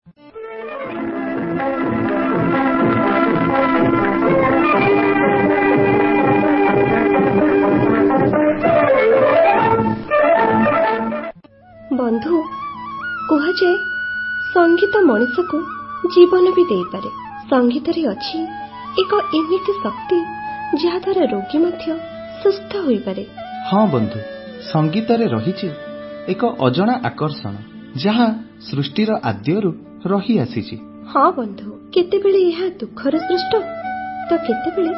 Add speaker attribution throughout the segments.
Speaker 1: बंधु कहुए संगीत मनीष को जीवन भी दे पारे। संगीत रे अच्छी एक एमिति शक्ति जहाद्वारा रोगी मध्य सुस्थ होई पारे।
Speaker 2: हाँ बंधु, संगीत रे रहिछि एक अजଣା आकर्षण जहाँ सृष्टिर आद्यरू रही आसीछि।
Speaker 1: हाँ बंधु, केतेबेले यह दुखर सृष्ट तो केतेबेले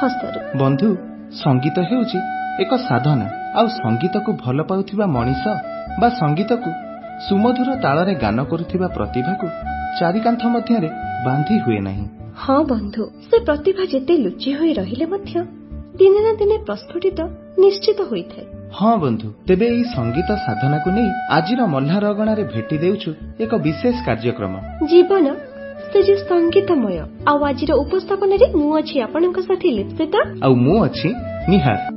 Speaker 1: हसर।
Speaker 2: बंधु, संगीत हेउछि एक साधना आउ संगीत को भल पाउथिबा मनीष बा संगीत को सुमधुर ताଳରେ गान करुथिबा प्रतिभा को चारिकांथ मध्यरे बांधी हुए नहीं।
Speaker 1: हाँ बंधु, से प्रतिभा जेते लुचि होई रहिले मध्य दिने ना दिने प्रस्फुटित निश्चित होइଥାଏ।
Speaker 2: हाँ बंधु, तेबे एई संगीत साधना को नहीं आजिर मल्हार अगणारे भेटी देउछु एक विशेष कार्यक्रम
Speaker 1: जीवन से जे संगीतमय। आउ आजिर उपस्थापन रे मु अछि आपनक साथी लिप्सिता
Speaker 2: आउ मु अछि निहार।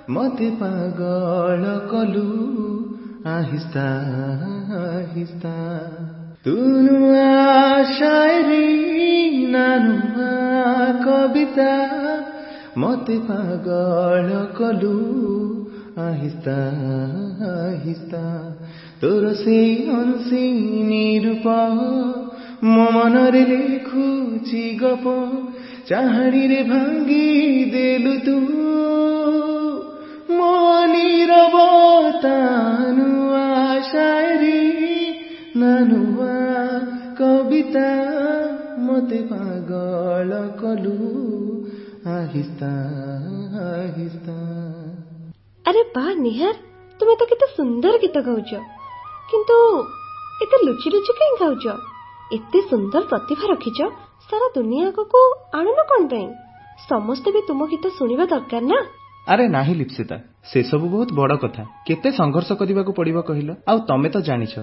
Speaker 2: मते पागल कलु आहिस्ता आहिस्ता तुनुआ शायरी नानुआ कविता मते पागल कलु आहिस्ता आहिस्ता तोर से अनसीनी रूप मो मनरे लेखुची गप ଚାହାଣିରେ ଭାଙ୍ଗି ଦେଲୁ ତୁ ମୋ ନିରବତା ନୂଆ ଶାୟରୀ ନା ନୂଆ କବିତା ମତେ ପାଗଳ କଲୁ আহিସ୍ତା আহিସ୍ତା।
Speaker 1: ଆରେ ବା ନିହାର, ତୁମେ ତ କେତେ ସୁନ୍ଦର ଗୀତ ଗାଉଛ, କିନ୍ତୁ ଏତେ ଲୁଚି ଲୁଚି କାହିଁ ଗାଉଛ? ଏତେ ସୁନ୍ଦର ପ୍ରତିଭା ରଖିଛ, ସାରା ଦୁନିଆ ଆଗକୁ ଆଣୁନ କଣ ପାଇଁ? ସମସ୍ତେ ବି ତୁମ ଗୀତ ଶୁଣିବା ଦରକାର ନା।
Speaker 2: ଆରେ ନାହିଁ ଲିପ୍ସିତା, ସେସବୁ ବହୁତ ବଡ଼ କଥା। କେତେ ସଂଘର୍ଷ କରିବାକୁ ପଡ଼ିବ କହିଲ? ଆଉ ତମେ ତ ଜାଣିଛ,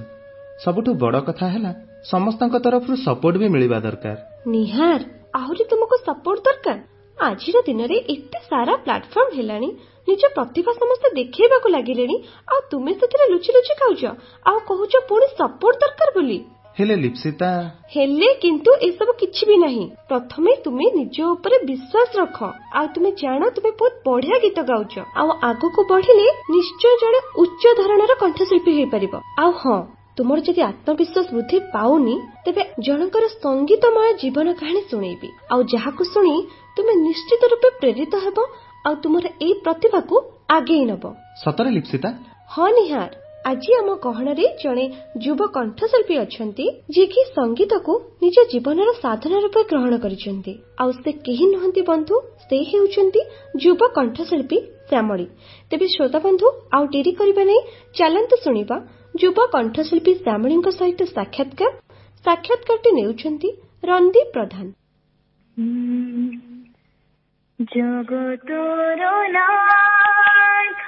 Speaker 2: ସବୁଠୁ ବଡ଼ କଥା ହେଲା ସମସ୍ତଙ୍କ ତରଫରୁ ସପୋର୍ଟ ବି ମିଳିବା ଦରକାର।
Speaker 1: ନିହାର, ଆହୁରି ତୁମକୁ ସପୋର୍ଟ ଦରକାର? ଆଜିର ଦିନରେ ଏତେ ସାରା ପ୍ଲାଟଫର୍ମ ହେଲାଣି, ନିଜ ପ୍ରତିଭା ସମସ୍ତେ ଦେଖେଇବାକୁ ଲାଗିଲେଣି, ଆଉ ତୁମେ ସେଥିରେ ଲୁଚି ଲୁଚି ଖାଉଛ ଆଉ କହୁଛ ପୁଣି ସପୋର୍ଟ ଦରକାର ବୋଲି।
Speaker 2: ହେଲେ ଲିପ୍ସିତା।
Speaker 1: ହେଲେ କିନ୍ତୁ ଏସବୁ କିଛି ବି ନାହିଁ। ପ୍ରଥମେ ତୁମେ ନିଜ ଉପରେ ବିଶ୍ୱାସ ରଖ, ଆଉ ତୁମେ ଜାଣ ତୁମେ ବହୁତ ବଢିଆ ଗୀତ ଗାଉଛ, ଆଉ ଆଗକୁ ବଢିଲେ ନିଶ୍ଚୟ ଜଣେ ଉଚ୍ଚ ଧରଣର କଣ୍ଠଶିଳ୍ପୀ ହେଇପାରିବ। ଆଉ ହଁ, ତୁମର ଯଦି ଆତ୍ମବିଶ୍ୱାସ ବୃଦ୍ଧି ପାଉନି, ତେବେ ଜଣଙ୍କର ସଙ୍ଗୀତମୟ ଜୀବନ କାହାଣୀ ଶୁଣେଇବି, ଆଉ ଯାହାକୁ ଶୁଣି ତୁମେ ନିଶ୍ଚିତ ରୂପେ ପ୍ରେରିତ ହେବ ଆଉ ତୁମର ଏଇ ପ୍ରତିଭାକୁ ଆଗେଇ ନେବ।
Speaker 2: ସତରେ ଲିପ୍ସିତା?
Speaker 1: ହଁ ନିହାର, ଆଜି ଆମ ଗହଣରେ ଜଣେ ଯୁବ କଣ୍ଠଶିଳ୍ପୀ ଅଛନ୍ତି, ଯିଏକି ସଙ୍ଗୀତକୁ ନିଜ ଜୀବନର ସାଧନା ରୂପେ ଗ୍ରହଣ କରିଛନ୍ତି। ଆଉ ସେ କେହି ନୁହନ୍ତି ବନ୍ଧୁ, ସେ ହେଉଛନ୍ତି ଯୁବ କଣ୍ଠଶିଳ୍ପୀ ଶ୍ୟାମଳୀ। ତେବେ ଶ୍ରୋତା ବନ୍ଧୁ, ଆଉ ଡେରି କରିବା ନାହିଁ, ଚାଲନ୍ତୁ ଶୁଣିବା ଯୁବ କଣ୍ଠଶିଳ୍ପୀ ଶ୍ୟାମଳୀଙ୍କ ସହିତ ସାକ୍ଷାତକାରଟି ନେଉଛନ୍ତି ରନ୍ଦୀପ ପ୍ରଧାନ।
Speaker 3: ଜଗତର ନାଥ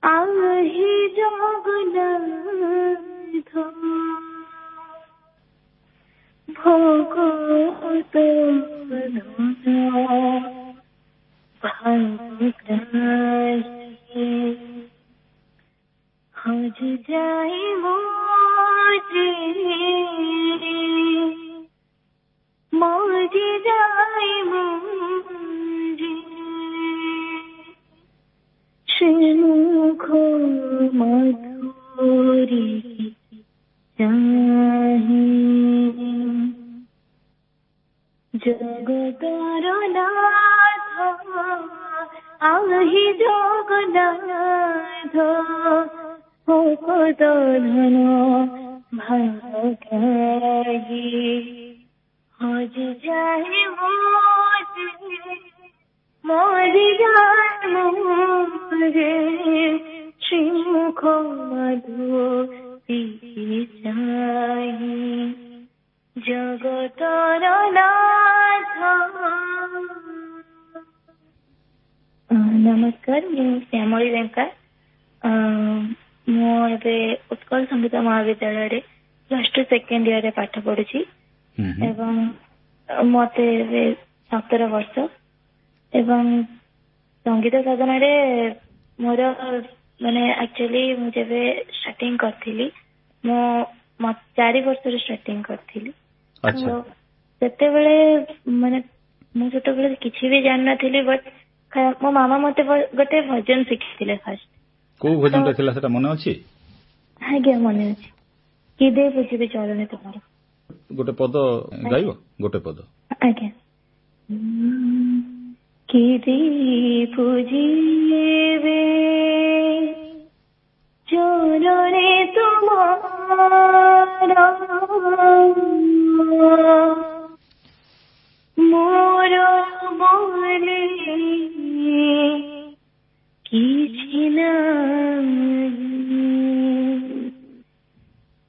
Speaker 3: ଆହି ଜଗନ୍ନାଥ ଭଗତ হজ যাই মোজে মোজে যাই মোজে শ্রীমুখ মধুরী চাহি জগতর নাথ আহি জগন্নাথ ভগত ধন ভাগ্যী হজ যাই মোজে মোজে যাই মোজে শ্রীমুখ মধুরী চাহি জগতর নাথ। ନମସ୍କାର, ମୁଁ ଶ୍ୟାମଳୀ ଲେଙ୍କା। ମୁଁ ଏବେ ଉତ୍କଳ ସଙ୍ଗୀତ ମହାବିଦ୍ୟାଳୟରେ +2 ସେକେଣ୍ଡ ଇୟରରେ ପାଠ ପଢୁଛି ଏବଂ ମତେ ଏବେ 17 ବର୍ଷ ଏବଂ ସଙ୍ଗୀତ ସାଧନାରେ ମୋର ଆକ୍ଚୁଆଲି ମୁଁ ଯେବେ ଷ୍ଟାର୍ଟିଂ କରିଥିଲି, ମୁଁ 4 ବର୍ଷରୁ ଷ୍ଟାର୍ଟିଂ କରିଥିଲି। ସେତେବେଳେ ମୁଁ ସେତେବେଳେ କିଛି ବି ଜାଣିନଥିଲି, ବଟ୍ ମୋ ମାମା ମତେ ଗୋଟେ ଭଜନ ଶିଖିଥିଲେ ଫାଷ୍ଟ।
Speaker 4: କୋଉ ଭଜନଟା ଥିଲା ସେଟା ମନେ ଅଛି?
Speaker 3: ଆଜ୍ଞା ମନେ ଅଛି। କି ଦେ ବୁଝିବେ ଚରଣେ ତୁମର।
Speaker 4: ଗୋଟେ ପଦ ଗାଇବ? ଗୋଟେ ପଦ।
Speaker 3: ଆଜ୍ଞା। କି ଦେ ବୁଝିବେ ଚରଣେ ତୁମର ମୋର ବୋଲେ କିଛି ନାହିଁ,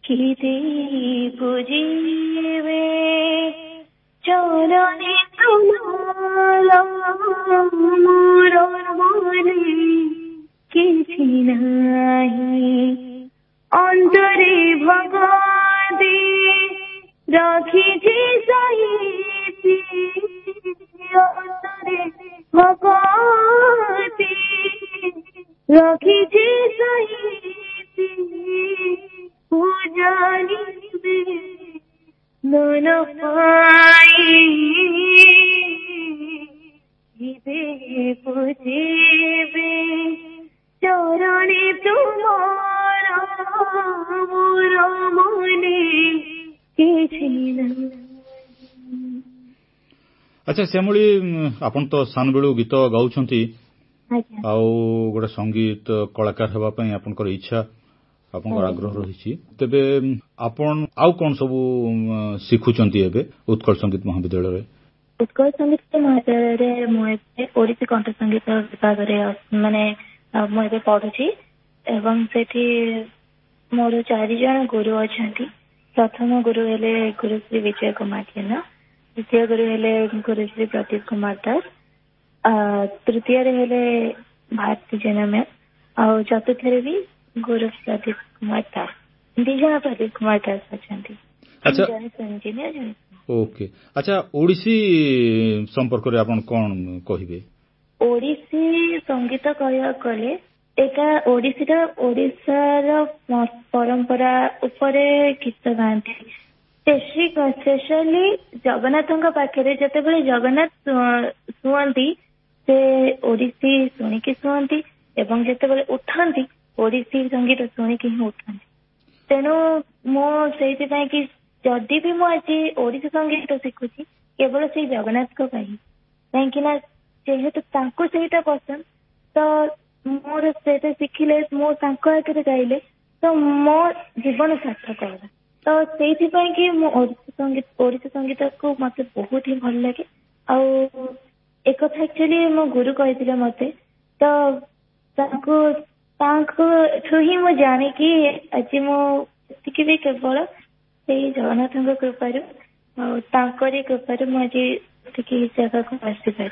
Speaker 3: କି ଦେ ବୁଝିବେ ଚରଣେ ତୁମର ମୋର ବୋଲେ କିଛି ନାହିଁ, ଅନ୍ତରେ ଭଗତି ରଖିଛି ସାହିତି, ଅନ୍ତରେ ଭଗତି ରଖିଛି ସାହିତି, ପୂଜାନିବେ ମନ ପାଇ ବୁଝିବେ ଚରଣେ ତୁମର ମୋର ମନେ
Speaker 4: ଆଚ୍ଛା ଶ୍ୟାମଳୀ, ଆପଣ ତ ସାନ ବେଳୁ ଗୀତ ଗାଉଛନ୍ତି ଆଉ ଗୋଟେ ସଙ୍ଗୀତ କଳାକାର ହେବା ପାଇଁ ଆପଣଙ୍କର ଇଚ୍ଛା, ଆପଣଙ୍କର ଆଗ୍ରହ ରହିଛି। ତେବେ ଆପଣ ଆଉ କଣ ସବୁ ଶିଖୁଛନ୍ତି ଏବେ ଉତ୍କଳ ସଙ୍ଗୀତ ମହାବିଦ୍ୟାଳୟରେ?
Speaker 3: ଉତ୍କଳ ସଙ୍ଗୀତ ମହାବିଦ୍ୟାଳୟରେ ମୁଁ ଏବେ ଓଡ଼ିଶୀ କଣ୍ଠ ସଙ୍ଗୀତ ବିଭାଗରେ ମୁଁ ଏବେ ପଢୁଛି ଏବଂ ସେଠି ମୋର 4 ଜଣ ଗୁରୁ ଅଛନ୍ତି। ପ୍ରଥମ ଗୁରୁ ହେଲେ ଗୁରୁଶ୍ରୀ ବିଜୟ କୁମାର ଜେନା, ଦ୍ୱିତୀୟ ଗୁରୁ ହେଲେ ଗୁରୁଶ୍ରୀ ପ୍ରଦୀପ କୁମାର ଦାସ, ତୃତୀୟରେ ହେଲେ ଭାରତୀ ଜେନା ମ୍ୟାମ୍, ଆଉ ଚତୁର୍ଥରେ ବି ଗୁରୁ ପ୍ରଦୀପ କୁମାର ଦାସ। 2 ଜଣ ପ୍ରଦୀପ କୁମାର ଦାସ ଅଛନ୍ତି।
Speaker 4: ଓକେ, ଆଚ୍ଛା ଓଡ଼ିଶୀ ସମ୍ପର୍କରେ ଆପଣ କଣ କହିବେ?
Speaker 3: ଓଡ଼ିଶୀ ସଙ୍ଗୀତ କହିବାକୁ ଗଲେ ଏଇଟା ଓଡ଼ିଶୀଟା ଓଡ଼ିଶାର ପରମ୍ପରା ଉପରେ ଗୀତ ଗାଆନ୍ତି। ସ୍ପେଶାଲି ଜଗନ୍ନାଥଙ୍କ ପାଖରେ ଯେତେବେଳେ ଜଗନ୍ନାଥ ଶୁଅନ୍ତି ସେ ଓଡ଼ିଶୀ ଶୁଣିକି ଶୁଅନ୍ତି ଏବଂ ଯେତେବେଳେ ଉଠନ୍ତି ଓଡ଼ିଶୀ ସଙ୍ଗୀତ ଶୁଣିକି ହିଁ ଉଠନ୍ତି। ତେଣୁ ମୁଁ ସେଇଥିପାଇଁ କି ଯଦି ବି ମୁଁ ଆଜି ଓଡ଼ିଶୀ ସଙ୍ଗୀତ ଶିଖୁଛି କେବଳ ସେଇ ଜଗନ୍ନାଥଙ୍କ ପାଇଁ, କାହିଁକି ନା ଯେହେତୁ ତାଙ୍କୁ ସେଇଟା ପସନ୍ଦ, ତ ମୋର ସେଇଟା ଶିଖିଲେ ମୁଁ ତାଙ୍କ ଆଗରେ ଗାଇଲେ ତ ମୋ ଜୀବନ ସାର୍ଥକ ହେବ। ତ ସେଇଥିପାଇଁ କି ମୁଁ ଓଡ଼ିଶୀ ସଙ୍ଗୀତକୁ ମତେ ବହୁତ ହିଁ ଭଲ ଲାଗେ। ଆଉ ଏକଥା ଆକ୍ଚୁଆଲି ମୋ ଗୁରୁ କହିଥିଲେ ମତେ, ତ ତାଙ୍କଠୁ ହିଁ ମୁଁ ଜାଣିକି ଆଜି ମୁଁ ଏତିକି ବି କେବଳ ସେଇ ଜଗନ୍ନାଥଙ୍କ କୃପାରୁ ଆଉ ତାଙ୍କରି କୃପାରୁ ମୁଁ ଆଜି ଏତିକି ଜାଗାକୁ ଆସିପାରି।